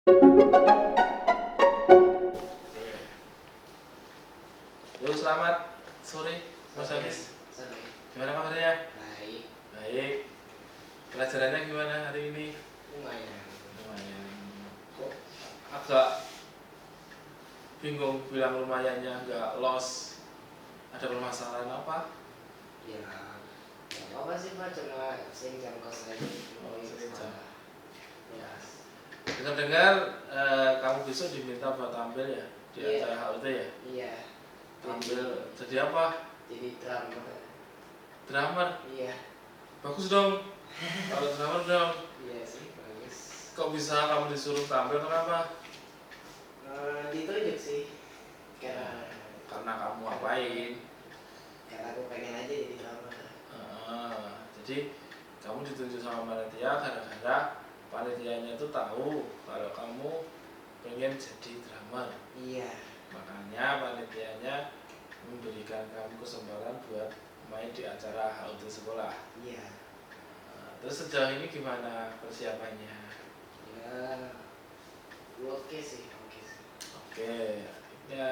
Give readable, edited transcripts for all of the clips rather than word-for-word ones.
Halo, selamat sore Mas Hafiz. Gimana kabarnya? Baik, Baik. Pelajarannya gimana hari ini? lumayan. Lumayan. Kok agak bingung bilang lumayannya, nggak los. Ada permasalahan apa? Ya, nggak apa-apa sih Pak, cuma sering jam kos aja. Oh, sering jam. Ya, Dengar-dengar kamu besok diminta buat tampil ya di Iya. acara HUT ya? iya. Tampil jadi apa? Jadi drummer. Drummer. Iya, Bagus dong. Kalau drummer dong. iya sih, bagus. Kok bisa kamu disuruh tampil, kenapa? Ditunjuk sih, karena Karena kamu ngapain? karena aku pengen aja jadi drummer. Jadi kamu ditunjuk sama panitia gara-gara panitianya itu tahu kalau kamu pengen jadi drummer. Iya, Makanya panitianya memberikan kamu kesempatan buat main di acara HUT sekolah. iya. Terus sejauh ini gimana persiapannya? Ya, oke sih, oke sih. Oke, ya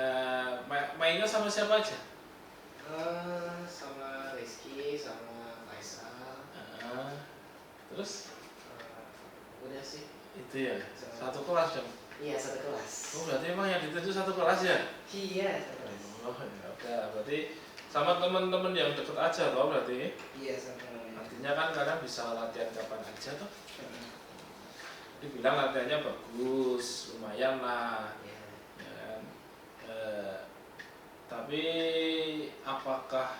mainnya sama siapa aja? Sama Rizky, sama Faisal. Terus Udah sih. itu ya satu kelas dong. Iya, satu kelas. Oh, berarti emang yang ditunjuk satu kelas ya? Iya, satu kelas. Oh ya udah, berarti sama teman-teman yang deket aja loh berarti. Iya, sama. Artinya kan kalian bisa latihan kapan aja tuh. Dibilang latihannya bagus, lumayan lah. Iya. Ya kan? Tapi apakah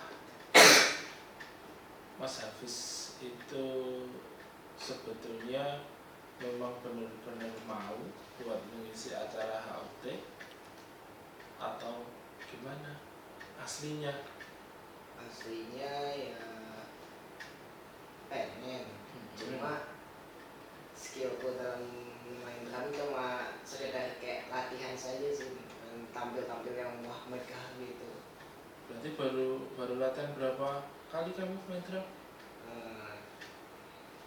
Mas Hafiz itu sebetulnya memang benar-benar mau buat mengisi acara HUT atau gimana aslinya? Aslinya ya pengen, cuma skillku dalam main drum cuma sekedar kayak latihan saja sih, tampil-tampil yang wah megah gitu. Berarti baru latihan berapa kali kamu main drum?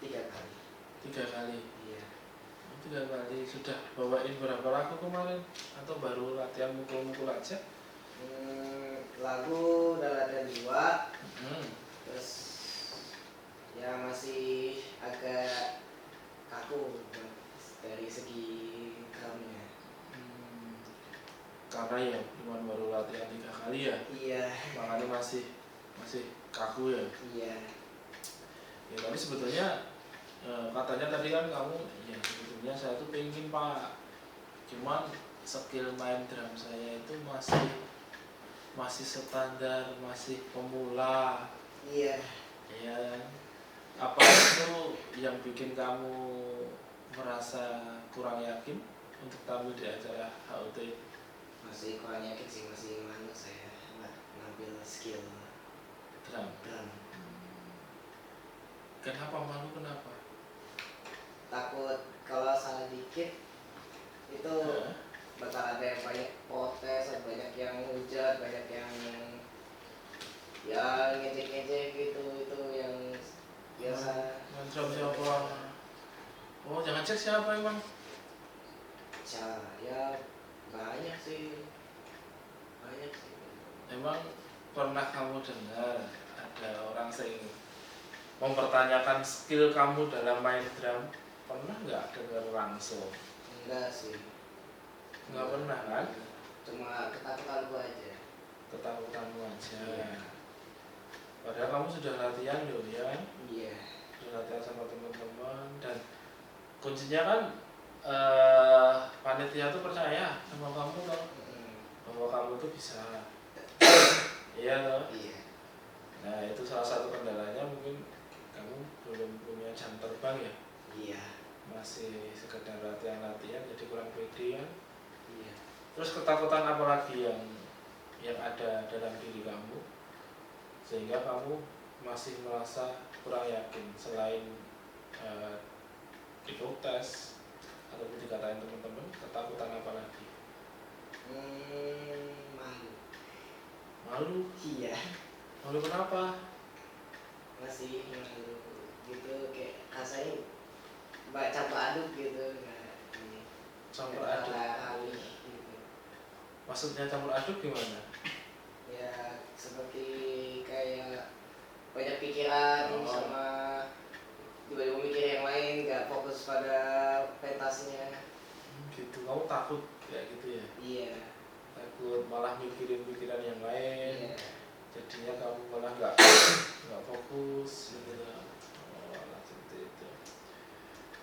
3 kali. 3 kali. Iya. 3 kali sudah bawain berapa lagu kemarin atau baru latihan mukul-mukul aja? Lagu udah latihan 2, terus ya masih agak kaku dari segi drumnya. Karena ya cuma baru latihan 3 kali ya, Iya. makanya masih kaku ya. Iya. Ya tapi sebetulnya katanya tadi kan kamu ya sebetulnya saya tuh pengen Pak, cuman skill main drum saya itu masih standar, masih pemula. Iya. Ya, apa itu yang bikin kamu merasa kurang yakin untuk tampil di acara HUT? Masih kurang yakin sih, masih malu saya ngambil skill Drum. drum. Kenapa malu, kenapa? Takut kalau salah dikit itu bakal ada yang banyak protes, banyak yang hujat, banyak yang ya ngejek-ngejek gitu, itu yang biasa. Drum siapa? Oh, jangan cek siapa emang? Ya banyak sih. Emang pernah kamu dengar ada orang yang mempertanyakan skill kamu dalam main drum? Pernah nggak dengar langsung? Enggak sih. Nggak pernah kan? Cuma ketakutan gua aja. Ketakutanmu aja. Iya. Padahal kamu sudah latihan loh ya? Iya. Sudah latihan sama teman-teman dan kuncinya kan panitia tuh percaya sama kamu loh, bahwa kamu tuh bisa. Iya loh. Iya. Nah itu salah satu kendalanya, mungkin kamu belum punya jam terbang ya. Iya. Masih sekedar latihan-latihan jadi kurang pede kan. Iya. Terus ketakutan apa lagi yang ada dalam diri kamu sehingga kamu masih merasa kurang yakin selain diprotes ataupun dikatain teman-teman? Ketakutan apa lagi? Malu. Malu? Iya. Malu kenapa? Masih malu gitu, kayak rasanya campur aduk gitu. Nah, ini campur aduk. alih gitu. Maksudnya campur aduk gimana? Ya seperti kayak banyak pikiran Oh. sama tiba-tiba mikir yang lain, nggak fokus pada pentasnya. Gitu, kamu takut kayak gitu ya? Iya. Takut malah mikirin pikiran yang lain, Iya. jadinya kamu malah nggak fokus gitu. Oh, seperti itu.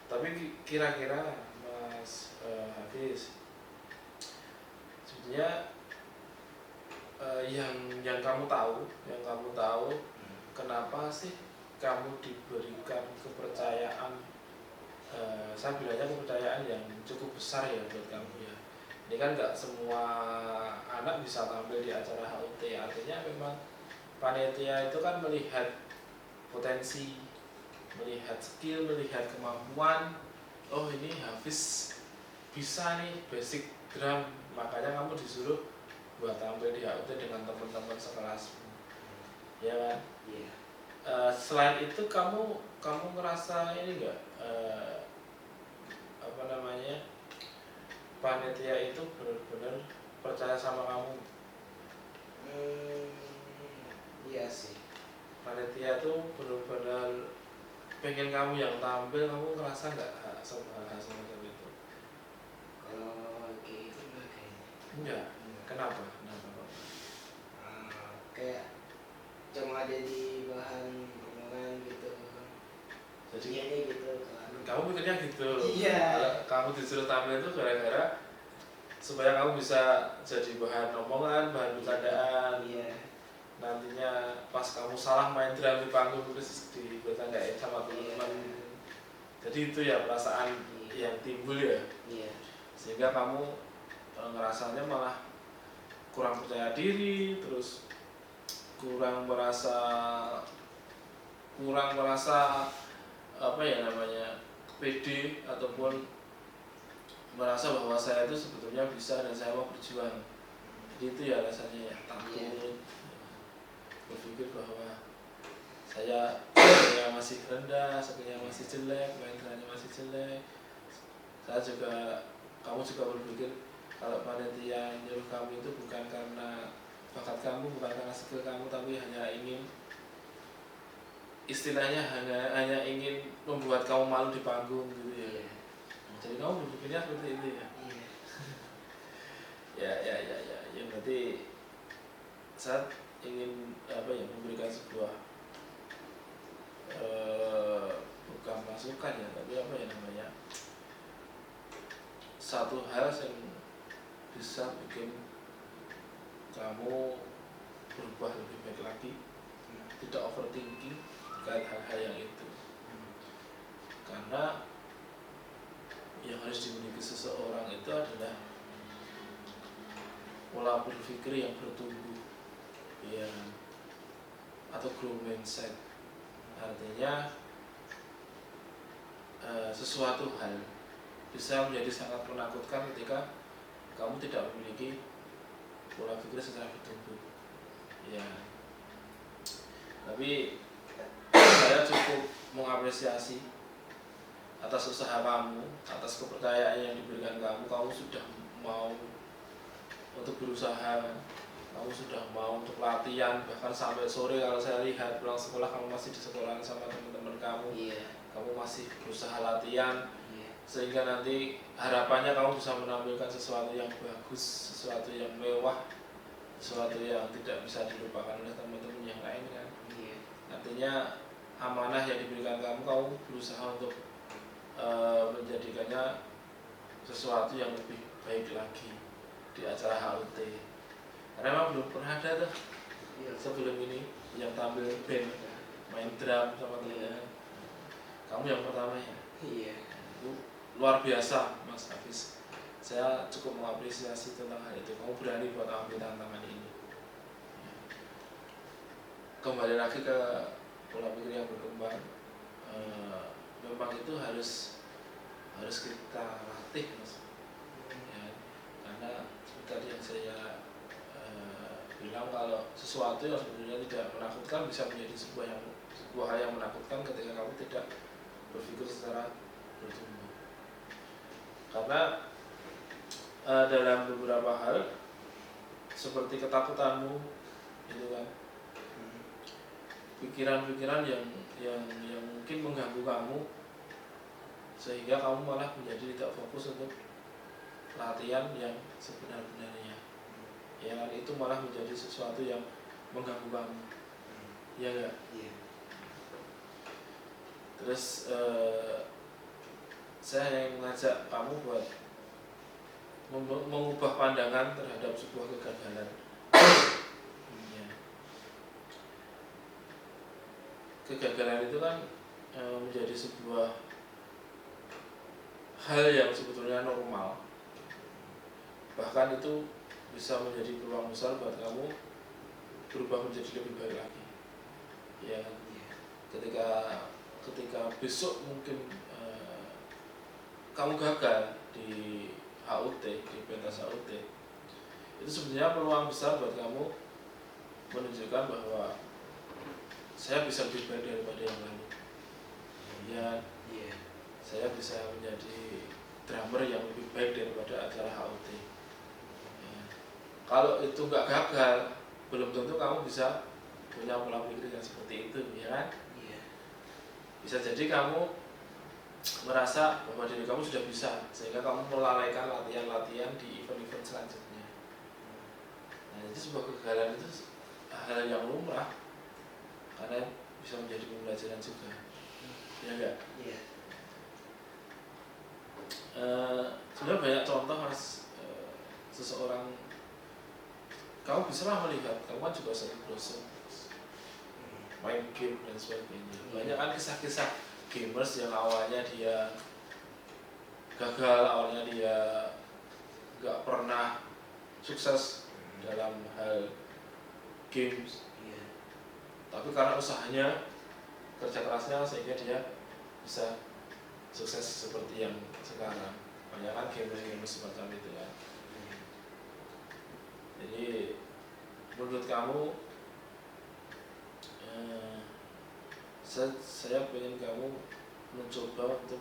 Tapi kira-kira Mas Hafiz, sebenarnya yang kamu tahu, kenapa sih kamu diberikan kepercayaan? Saya bilangnya kepercayaan yang cukup besar ya buat kamu ya. Ini kan nggak semua anak bisa tampil di acara HUT, artinya memang panitia itu kan melihat potensi, melihat skill, melihat kemampuan. Oh ini Hafiz bisa nih basic drum, makanya kamu disuruh buat tampil di HUT dengan teman-teman sekelasmu, ya kan? Iya. Selain itu kamu ngerasa ini enggak panitia itu benar-benar percaya sama kamu? Iya sih. Panitia tuh benar-benar pengen kamu yang tampil, kamu ngerasa nggak semacam itu? Kalau kayak itu enggak kayaknya. Enggak. Kenapa? Kayak cuma ada di bahan omongan gitu. Jadi Iya gitu kan. kamu mikirnya gitu. Iya. Kalau kamu disuruh tampil itu gara-gara supaya kamu bisa jadi bahan omongan, bahan bercandaan. Iya. Nantinya pas kamu salah main drum di panggung terus dibercandain sama teman-teman. Jadi itu ya perasaan yang timbul ya. Iya. Sehingga kamu ngerasanya malah kurang percaya diri, terus kurang merasa apa ya namanya, pede, ataupun merasa bahwa saya itu sebetulnya bisa dan saya mau berjuang. Jadi itu ya rasanya ya, takut, berpikir bahwa saya masih rendah, sebenarnya masih jelek, mainannya masih jelek. Kamu juga berpikir kalau panitia nyuruh kamu itu bukan karena bakat kamu, bukan karena skill kamu, tapi hanya ingin, istilahnya hanya ingin membuat kamu malu di panggung gitu ya. Jadi kamu berpikirnya seperti itu ya. Ya berarti saya ingin memberikan sebuah bukan masukan ya, tapi satu hal yang bisa bikin kamu berubah lebih baik lagi, tidak overthinking terkait hal-hal yang itu. Karena yang harus dimiliki seseorang itu adalah pola berpikir yang bertumbuh, ya, atau growth mindset. Artinya sesuatu hal bisa menjadi sangat menakutkan ketika kamu tidak memiliki pola pikir secara bertumbuh, ya. Tapi saya cukup mengapresiasi atas usaha kamu, atas kepercayaan yang diberikan kamu sudah mau untuk berusaha, kamu sudah mau untuk latihan, bahkan sampai sore. Kalau saya lihat pulang sekolah kamu masih di sekolah sama teman-teman kamu, kamu masih berusaha latihan, sehingga nanti harapannya kamu bisa menampilkan sesuatu yang bagus, sesuatu yang mewah, sesuatu yang tidak bisa dilupakan oleh teman-teman yang lain kan. Artinya amanah yang diberikan kamu berusaha untuk menjadikannya sesuatu yang lebih baik lagi di acara HUT. Karena memang belum pernah ada tuh sebelum ini yang tampil band main drum sama teman-teman. Kamu yang pertama ya. Iya. Luar biasa Mas Hafiz. Saya cukup mengapresiasi tentang hal itu. Kamu berani buat ambil tantangan ini. Kembali lagi ke pola pikir yang berkembang. Memang itu harus kita latih, Mas. Ya, karena tadi yang saya bilang, kalau sesuatu yang sebenarnya tidak menakutkan bisa menjadi sebuah hal yang menakutkan ketika kamu tidak berpikir secara bertumbuh. Karena dalam beberapa hal seperti ketakutanmu gitu kan, pikiran-pikiran yang mungkin mengganggu kamu sehingga kamu malah menjadi tidak fokus untuk latihan yang sebenar-benarnya. Ya kan, itu malah menjadi sesuatu yang mengganggu kamu. Ya enggak? Iya. Terus saya yang mengajak kamu buat mengubah pandangan terhadap sebuah kegagalan. Ya. Kegagalan itu kan menjadi sebuah hal yang sebetulnya normal. Bahkan itu bisa menjadi peluang besar buat kamu berubah menjadi lebih baik lagi. Ya, ketika besok mungkin kamu gagal di HUT, di pentas HUT, itu sebenarnya peluang besar buat kamu menunjukkan bahwa saya bisa lebih baik daripada yang lalu. Ya, saya bisa menjadi drummer yang lebih baik daripada acara HUT. Ya. Kalau itu nggak gagal, belum tentu kamu bisa punya pola pikir yang seperti itu, ya kan? Bisa jadi kamu merasa bahwa diri kamu sudah bisa, sehingga kamu melalaikan latihan-latihan di event-event selanjutnya. Nah, jadi sebuah kegagalan itu hal yang lumrah, karena bisa menjadi pembelajaran juga. Ya enggak? Iya. Sebenarnya banyak contoh mas, seseorang, kamu bisa lah melihat, kamu kan juga sering browsing, main game dan sebagainya. Banyak kan kisah-kisah gamers yang awalnya dia gagal, awalnya dia nggak pernah sukses dalam hal games, tapi karena usahanya, kerja kerasnya, sehingga dia bisa sukses seperti yang sekarang. Banyak kan gamers semacam itu kan. Jadi menurut kamu, saya ingin kamu mencoba untuk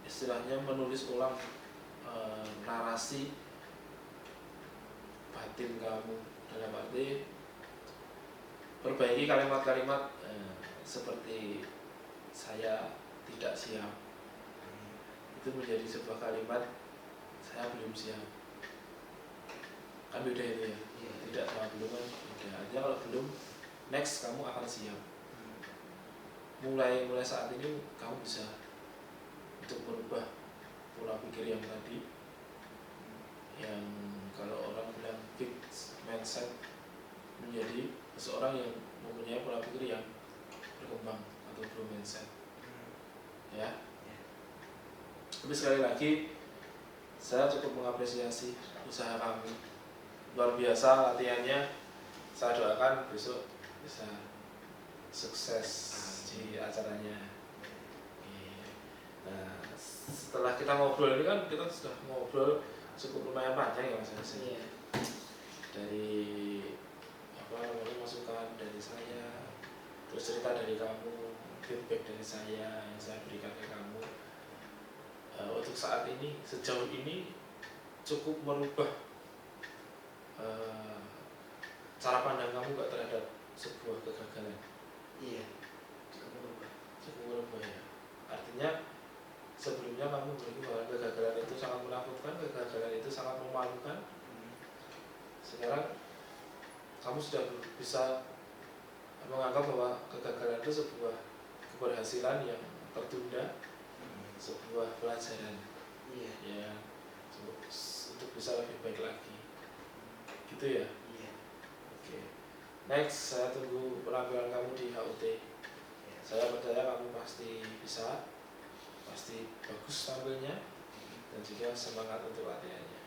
istilahnya menulis ulang narasi batin kamu, dalam arti perbaiki kalimat-kalimat seperti saya tidak siap. Itu menjadi sebuah kalimat saya belum siap. Kan beda itu ya. Tidak sama belum kan beda. Artinya kalau belum, next kamu akan siap. Mulai saat ini kamu bisa untuk merubah pola pikir yang tadi, yang kalau orang bilang fixed mindset, menjadi seseorang yang mempunyai pola pikir yang berkembang atau grow mindset. Ya. Tapi sekali lagi, saya cukup mengapresiasi usaha kamu. Luar biasa latihannya. Saya doakan besok bisa sukses di acaranya. Nah, setelah kita ngobrol ini kan, kita sudah ngobrol cukup lumayan panjang ya mas. Dari masukan dari saya, terus cerita dari kamu, feedback dari saya yang saya berikan ke kamu. Untuk saat ini, sejauh ini cukup merubah cara pandang kamu gak terhadap sebuah kegagalan? Iya, cukup merubah ya. Artinya sebelumnya kamu berpikir bahwa kegagalan itu sangat menakutkan, kegagalan itu sangat memalukan. Sekarang kamu sudah bisa menganggap bahwa kegagalan itu sebuah keberhasilan yang tertunda, sebuah pelajaran. Ya, untuk bisa lebih baik lagi. Gitu ya. Oke. Next, saya tunggu penampilan kamu di HUT. Saya percaya kamu pasti bisa, pasti bagus tampilnya, dan juga semangat untuk latihannya.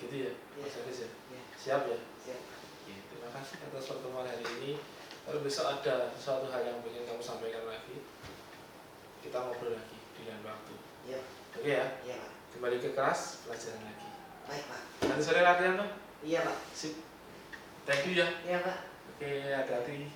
Gitu ya, Mas Haris ya? Siap ya? Siap. Oke, terima kasih atas pertemuan hari ini. Kalau besok ada sesuatu hal yang ingin kamu sampaikan lagi, kita ngobrol lagi di lain waktu. Oke ya? Iya Pak. Kembali ke kelas, pelajaran lagi. Baik Pak. Nanti sore latihan Pak? Iya Pak. Sip. Thank you ya. Iya Pak. Oke, hati-hati.